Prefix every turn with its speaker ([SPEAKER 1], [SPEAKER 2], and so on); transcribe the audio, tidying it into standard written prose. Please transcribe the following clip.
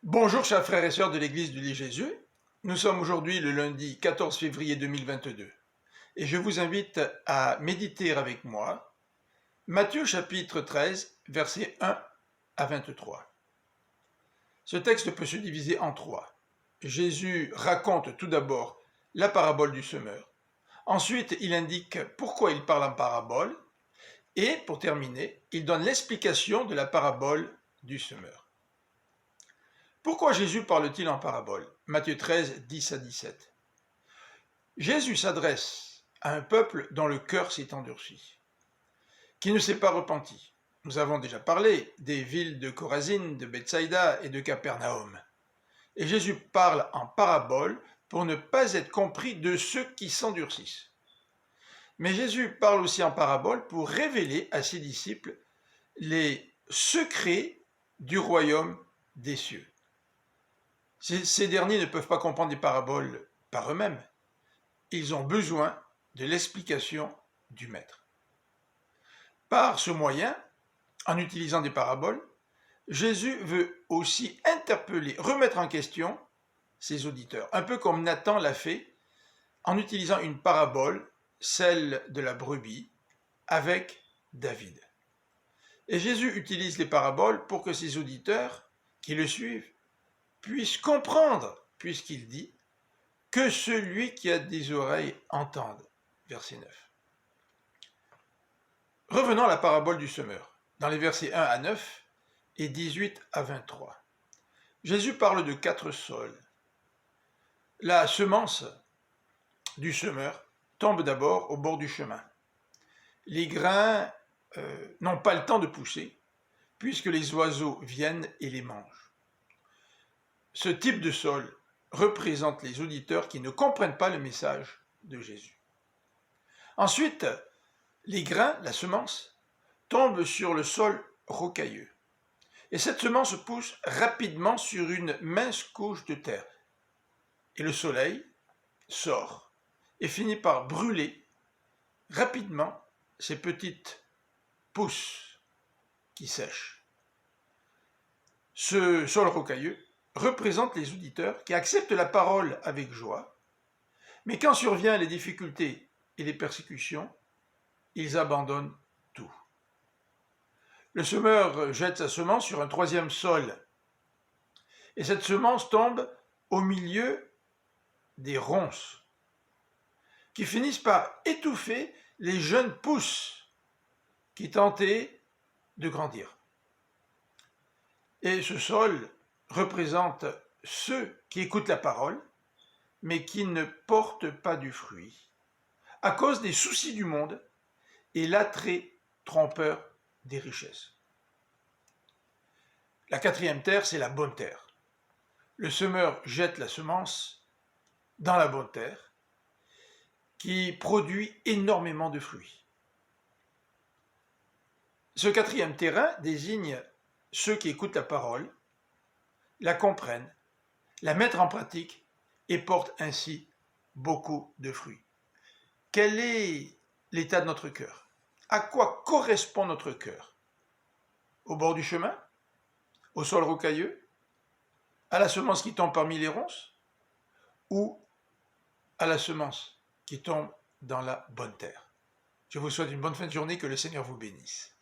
[SPEAKER 1] Bonjour chers frères et sœurs de l'Église du Lit Jésus, nous sommes aujourd'hui le lundi 14 février 2022 et je vous invite à méditer avec moi Matthieu chapitre 13 versets 1 à 23. Ce texte peut se diviser en trois. Jésus raconte tout d'abord la parabole du semeur, ensuite il indique pourquoi il parle en parabole et pour terminer, il donne l'explication de la parabole du semeur. Pourquoi Jésus parle-t-il en parabole? Matthieu 13, 10 à 17. Jésus s'adresse à un peuple dont le cœur s'est endurci, qui ne s'est pas repenti. Nous avons déjà parlé des villes de Chorazine, de Bethsaïda et de Capernaum. Et Jésus parle en parabole pour ne pas être compris de ceux qui s'endurcissent. Mais Jésus parle aussi en parabole pour révéler à ses disciples les secrets du royaume des cieux. Ces derniers ne peuvent pas comprendre des paraboles par eux-mêmes. Ils ont besoin de l'explication du Maître. Par ce moyen, en utilisant des paraboles, Jésus veut aussi interpeller, remettre en question ses auditeurs, un peu comme Nathan l'a fait en utilisant une parabole, celle de la brebis, avec David. Et Jésus utilise les paraboles pour que ses auditeurs, qui le suivent, puissent comprendre, puisqu'il dit « que celui qui a des oreilles entende ». Verset 9. Revenons à la parabole du semeur, dans les versets 1 à 9 et 18 à 23. Jésus parle de 4 sols. La semence du semeur tombe d'abord au bord du chemin. Les grains n'ont pas le temps de pousser, puisque les oiseaux viennent et les mangent. Ce type de sol représente les auditeurs qui ne comprennent pas le message de Jésus. Ensuite, les grains, la semence, tombent sur le sol rocailleux. Et cette semence pousse rapidement sur une mince couche de terre. Et le soleil sort et finit par brûler rapidement ces petites pousses qui sèchent. Ce sol rocailleux représente les auditeurs qui acceptent la parole avec joie, mais quand surviennent les difficultés et les persécutions, ils abandonnent tout. Le semeur jette sa semence sur un troisième sol, et cette semence tombe au milieu des ronces, qui finissent par étouffer les jeunes pousses qui tentaient de grandir. Et ce sol représente ceux qui écoutent la parole, mais qui ne portent pas du fruit, à cause des soucis du monde et l'attrait trompeur des richesses. La quatrième terre, c'est la bonne terre. Le semeur jette la semence dans la bonne terre, qui produit énormément de fruits. Ce quatrième terrain désigne ceux qui écoutent la parole, la comprennent, la mettent en pratique et portent ainsi beaucoup de fruits. Quel est l'état de notre cœur? À quoi correspond notre cœur? Au bord du chemin? Au sol rocailleux? À la semence qui tombe parmi les ronces? Ou à la semence qui tombe dans la bonne terre? Je vous souhaite une bonne fin de journée, que le Seigneur vous bénisse.